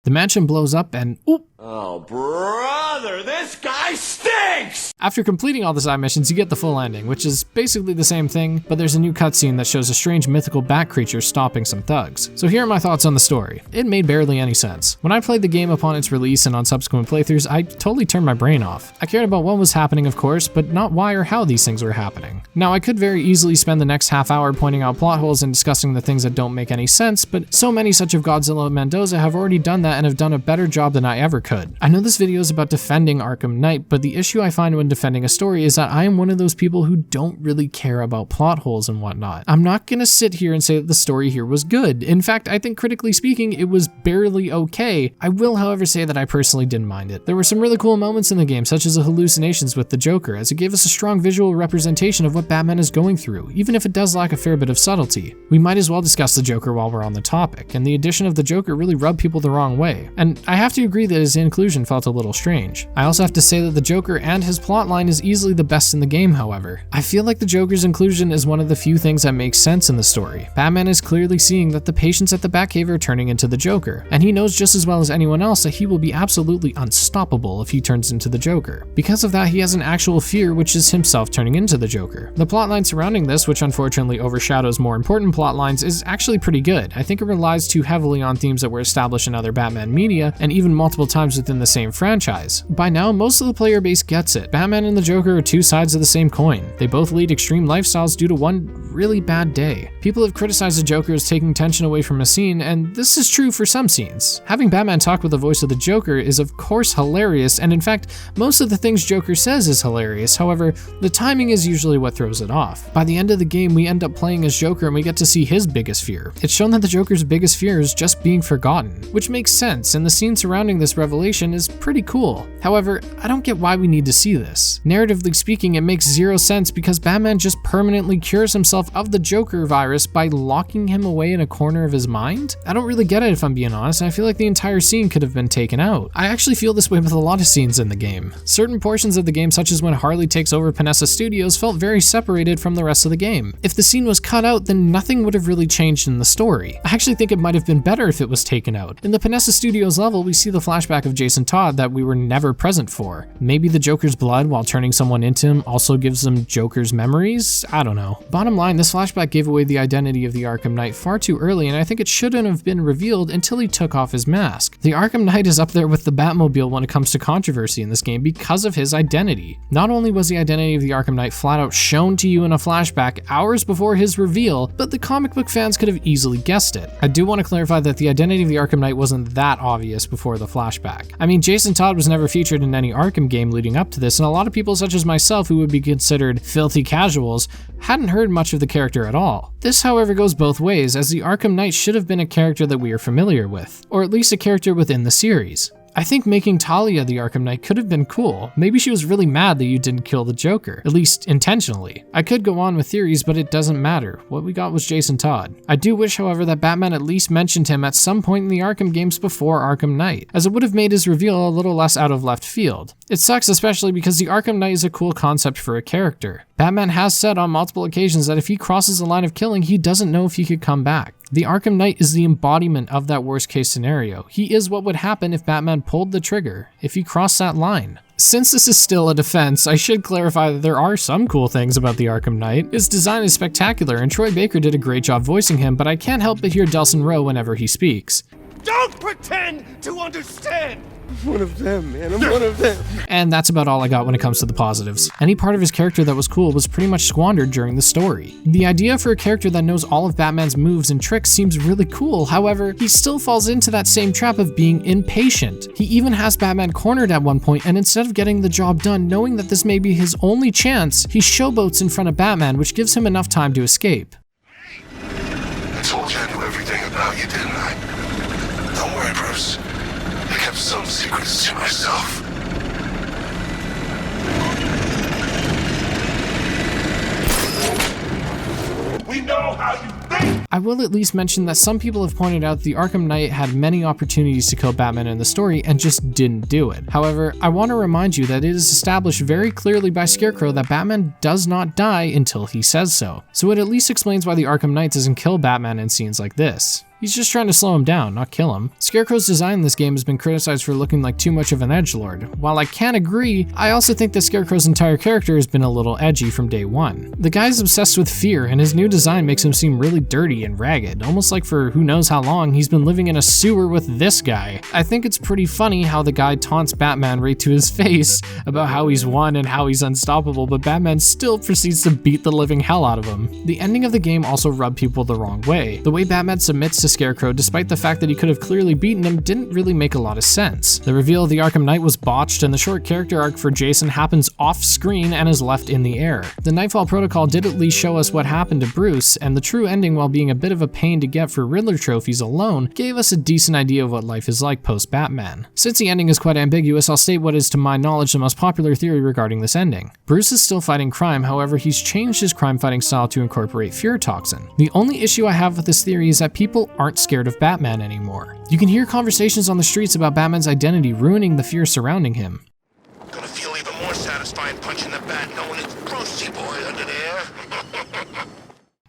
The mansion blows up and oop! Oh, brother, this guy stinks! After completing all the side missions, you get the full ending, which is basically the same thing, but there's a new cutscene that shows a strange mythical bat creature stopping some thugs. So here are my thoughts on the story. It made barely any sense. When I played the game upon its release and on subsequent playthroughs, I totally turned my brain off. I cared about what was happening, of course, but not why or how these things were happening. Now, I could very easily spend the next half hour pointing out plot holes and discussing the things that don't make any sense, but so many such of Godzilla and Mendoza have already done that and have done a better job than I ever could. I know this video is about defending Arkham Knight, but the issue I find when defending a story is that I am one of those people who don't really care about plot holes and whatnot. I'm not gonna sit here and say that the story here was good. In fact, I think critically speaking, it was barely okay. I will, however, say that I personally didn't mind it. There were some really cool moments in the game, such as the hallucinations with the Joker, as it gave us a strong visual representation of what Batman is going through, even if it does lack a fair bit of subtlety. We might as well discuss the Joker while we're on the topic, and the addition of the Joker really rubbed people the wrong way. And I have to agree that his inclusion felt a little strange. I also have to say that the Joker and his plotline is easily the best in the game, however. I feel like the Joker's inclusion is one of the few things that makes sense in the story. Batman is clearly seeing that the patients at the Batcave are turning into the Joker, and he knows just as well as anyone else that he will be absolutely unstoppable if he turns into the Joker. Because of that, he has an actual fear, which is himself turning into the Joker. The plotline surrounding this, which unfortunately overshadows more important plotlines, is actually pretty good. I think it relies too heavily on themes that were established in other Batman media, and even multiple times within the same franchise. By now, most of the player base gets it. Batman and the Joker are two sides of the same coin. They both lead extreme lifestyles due to one really bad day. People have criticized the Joker as taking tension away from a scene, and this is true for some scenes. Having Batman talk with the voice of the Joker is of course hilarious, and in fact, most of the things Joker says is hilarious. However, the timing is usually what throws it off. By the end of the game, we end up playing as Joker and we get to see his biggest fear. It's shown that the Joker's biggest fear is just being forgotten, which makes sense, and the scene surrounding this revelation is pretty cool. However, I don't get why we need to see this. this. Narratively speaking, it makes zero sense because Batman just permanently cures himself of the Joker virus by locking him away in a corner of his mind? I don't really get it if I'm being honest, and I feel like the entire scene could have been taken out. I actually feel this way with a lot of scenes in the game. Certain portions of the game, such as when Harley takes over Panessa Studios, felt very separated from the rest of the game. If the scene was cut out, then nothing would have really changed in the story. I actually think it might have been better if it was taken out. In the Panessa Studios level, we see the flashback of Jason Todd that we were never present for. Maybe the Joker's blood while turning someone into him also gives them Joker's memories? I don't know. Bottom line, this flashback gave away the identity of the Arkham Knight far too early, and I think it shouldn't have been revealed until he took off his mask. The Arkham Knight is up there with the Batmobile when it comes to controversy in this game because of his identity. Not only was the identity of the Arkham Knight flat out shown to you in a flashback hours before his reveal, but the comic book fans could have easily guessed it. I do want to clarify that the identity of the Arkham Knight wasn't that obvious before the flashback. I mean, Jason Todd was never featured in any Arkham game leading up to this, and a lot of people such as myself who would be considered filthy casuals hadn't heard much of the character at all. This, however, goes both ways, as the Arkham Knight should have been a character that we are familiar with, or at least a character within the series. I think making Talia the Arkham Knight could have been cool. Maybe she was really mad that you didn't kill the Joker, at least intentionally. I could go on with theories, but it doesn't matter. What we got was Jason Todd. I do wish, however, that Batman at least mentioned him at some point in the Arkham games before Arkham Knight, as it would have made his reveal a little less out of left field. It sucks especially because the Arkham Knight is a cool concept for a character. Batman has said on multiple occasions that if he crosses the line of killing, he doesn't know if he could come back. The Arkham Knight is the embodiment of that worst case scenario. He is what would happen if Batman pulled the trigger, if he crossed that line. Since this is still a defense, I should clarify that there are some cool things about the Arkham Knight. His design is spectacular and Troy Baker did a great job voicing him, but I can't help but hear Delson Rowe whenever he speaks. Don't pretend to understand! I'm one of them, man. I'm one of them. And that's about all I got when it comes to the positives. Any part of his character that was cool was pretty much squandered during the story. The idea for a character that knows all of Batman's moves and tricks seems really cool, however, he still falls into that same trap of being impatient. He even has Batman cornered at one point, and instead of getting the job done, knowing that this may be his only chance, he showboats in front of Batman, which gives him enough time to escape. I told you I knew everything about you, didn't I? Don't worry, Bruce. I kept some secrets to myself. We know how you think! I will at least mention that some people have pointed out the Arkham Knight had many opportunities to kill Batman in the story and just didn't do it. However, I want to remind you that it is established very clearly by Scarecrow that Batman does not die until he says so. So it at least explains why the Arkham Knight doesn't kill Batman in scenes like this. He's just trying to slow him down, not kill him. Scarecrow's design in this game has been criticized for looking like too much of an edgelord. While I can agree, I also think that Scarecrow's entire character has been a little edgy from day one. The guy's obsessed with fear, and his new design makes him seem really dirty and ragged, almost like for who knows how long he's been living in a sewer with this guy. I think it's pretty funny how the guy taunts Batman right to his face about how he's won and how he's unstoppable, but Batman still proceeds to beat the living hell out of him. The ending of the game also rubbed people the wrong way. The way Batman submits to Scarecrow, despite the fact that he could have clearly beaten him, didn't really make a lot of sense. The reveal of the Arkham Knight was botched, and the short character arc for Jason happens off screen and is left in the air. The Nightfall Protocol did at least show us what happened to Bruce, and the true ending, while being a bit of a pain to get for Riddler trophies alone, gave us a decent idea of what life is like post-Batman. Since the ending is quite ambiguous, I'll state what is to my knowledge the most popular theory regarding this ending. Bruce is still fighting crime, however he's changed his crime-fighting style to incorporate fear toxin. The only issue I have with this theory is that people aren't scared of Batman anymore. You can hear conversations on the streets about Batman's identity ruining the fear surrounding him. Gonna feel even more satisfying punching the bat knowing it's Brucey boy under there.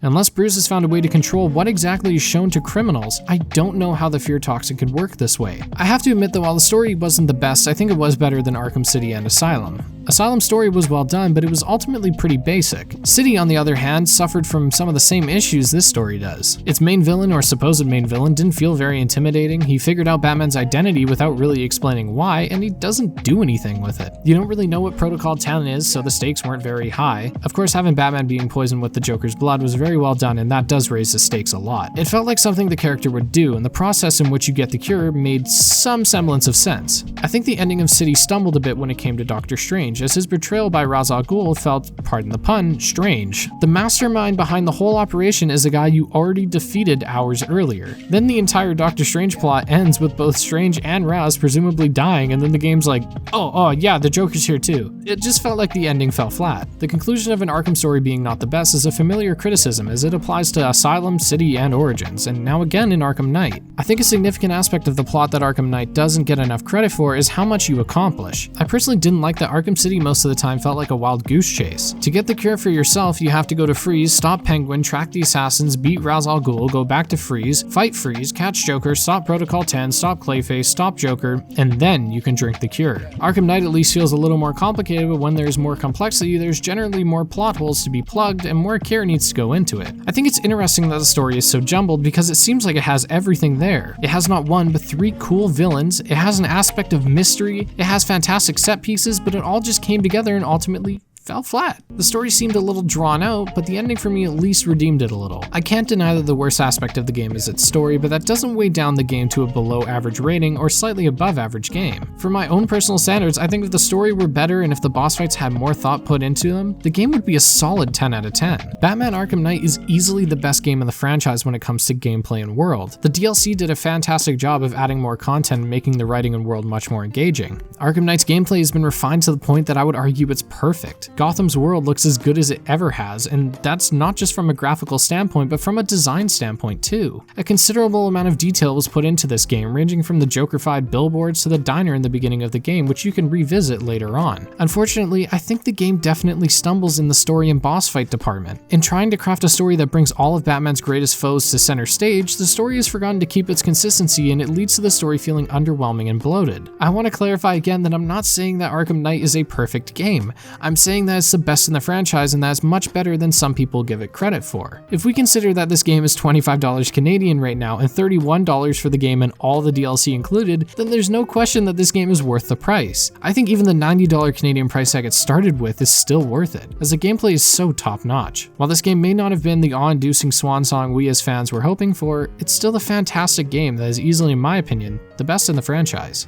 Unless Bruce has found a way to control what exactly is shown to criminals, I don't know how the fear toxin could work this way. I have to admit that while the story wasn't the best, I think it was better than Arkham City and Asylum. Asylum's story was well done, but it was ultimately pretty basic. City, on the other hand, suffered from some of the same issues this story does. Its main villain, or supposed main villain, didn't feel very intimidating. He figured out Batman's identity without really explaining why, and he doesn't do anything with it. You don't really know what Protocol 10 is, so the stakes weren't very high. Of course, having Batman being poisoned with the Joker's blood was very very well done, and that does raise the stakes a lot. It felt like something the character would do, and the process in which you get the cure made some semblance of sense. I think the ending of City stumbled a bit when it came to Doctor Strange, as his betrayal by Ra's al Ghul felt, pardon the pun, strange. The mastermind behind the whole operation is a guy you already defeated hours earlier. Then the entire Doctor Strange plot ends with both Strange and Ra's presumably dying, and then the game's like, oh yeah, the Joker's here too. It just felt like the ending fell flat. The conclusion of an Arkham story being not the best is a familiar criticism, as it applies to Asylum, City, and Origins, and now again in Arkham Knight. I think a significant aspect of the plot that Arkham Knight doesn't get enough credit for is how much you accomplish. I personally didn't like that Arkham City most of the time felt like a wild goose chase. To get the cure for yourself, you have to go to Freeze, stop Penguin, track the assassins, beat Ra's al Ghul, go back to Freeze, fight Freeze, catch Joker, stop Protocol 10, stop Clayface, stop Joker, and then you can drink the cure. Arkham Knight at least feels a little more complicated, but when there's more complexity, there's generally more plot holes to be plugged and more care needs to go into it. I think it's interesting that the story is so jumbled because it seems like it has everything there. It has not one, but 3 cool villains, it has an aspect of mystery, it has fantastic set pieces, but it all just came together and ultimately fell flat. The story seemed a little drawn out, but the ending for me at least redeemed it a little. I can't deny that the worst aspect of the game is its story, but that doesn't weigh down the game to a below average rating or slightly above average game. For my own personal standards, I think if the story were better and if the boss fights had more thought put into them, the game would be a solid 10 out of 10. Batman Arkham Knight is easily the best game in the franchise when it comes to gameplay and world. The DLC did a fantastic job of adding more content and making the writing and world much more engaging. Arkham Knight's gameplay has been refined to the point that I would argue it's perfect. Gotham's world looks as good as it ever has, and that's not just from a graphical standpoint, but from a design standpoint too. A considerable amount of detail was put into this game, ranging from the Joker-fied billboards to the diner in the beginning of the game, which you can revisit later on. Unfortunately, I think the game definitely stumbles in the story and boss fight department. In trying to craft a story that brings all of Batman's greatest foes to center stage, the story has forgotten to keep its consistency, and it leads to the story feeling underwhelming and bloated. I want to clarify again that I'm not saying that Arkham Knight is a perfect game. I'm saying that it's the best in the franchise, and that's much better than some people give it credit for. If we consider that this game is $25 Canadian right now and $31 for the game and all the DLC included, then there's no question that this game is worth the price. I think even the $90 Canadian price tag it started with is still worth it, as the gameplay is so top notch. While this game may not have been the awe-inducing swan song we as fans were hoping for, it's still a fantastic game that is easily, in my opinion, the best in the franchise.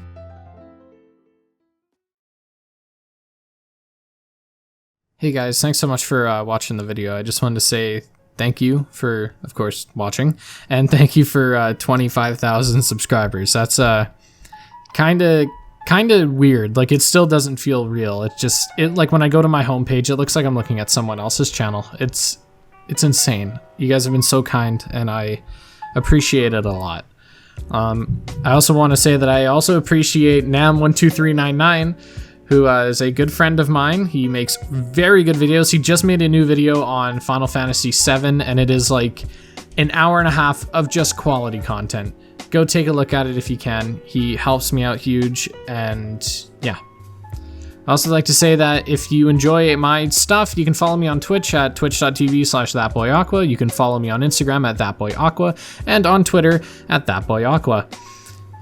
Hey guys, thanks so much for watching the video. I just wanted to say thank you for, of course, watching, and thank you for 25,000 subscribers. That's kind of weird. Like, it still doesn't feel real. It like when I go to my homepage, it looks like I'm looking at someone else's channel. It's insane. You guys have been so kind, and I appreciate it a lot. I also want to say that I also appreciate Nam12399. Who is a good friend of mine. He makes very good videos. He just made a new video on Final Fantasy VII, and it is like an hour and a half of just quality content. Go take a look at it if you can. He helps me out huge, and yeah. I also like to say that if you enjoy my stuff, you can follow me on Twitch at twitch.tv/thatboyaqua. You can follow me on Instagram at thatboyaqua, and on Twitter at thatboyaqua.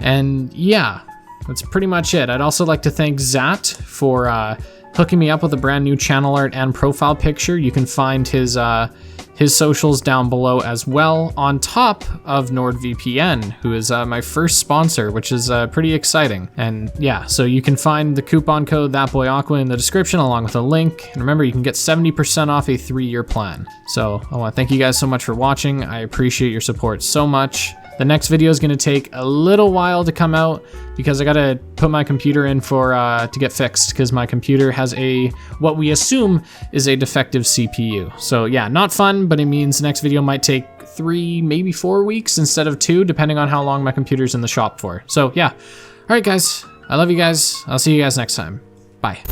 And yeah. That's pretty much it. I'd also like to thank Zat for hooking me up with a brand new channel art and profile picture. You can find his socials down below as well, on top of NordVPN, who is my first sponsor, which is pretty exciting. And yeah, so you can find the coupon code ThatBoyAqua in the description along with a link. And remember, you can get 70% off a 3-year plan. So I want to thank you guys so much for watching. I appreciate your support so much. The next video is going to take a little while to come out because I got to put my computer in to get fixed, because my computer has what we assume is a defective CPU. So yeah, not fun, but it means the next video might take 3, maybe 4 weeks instead of 2, depending on how long my computer's in the shop for. So yeah. All right, guys. I love you guys. I'll see you guys next time. Bye.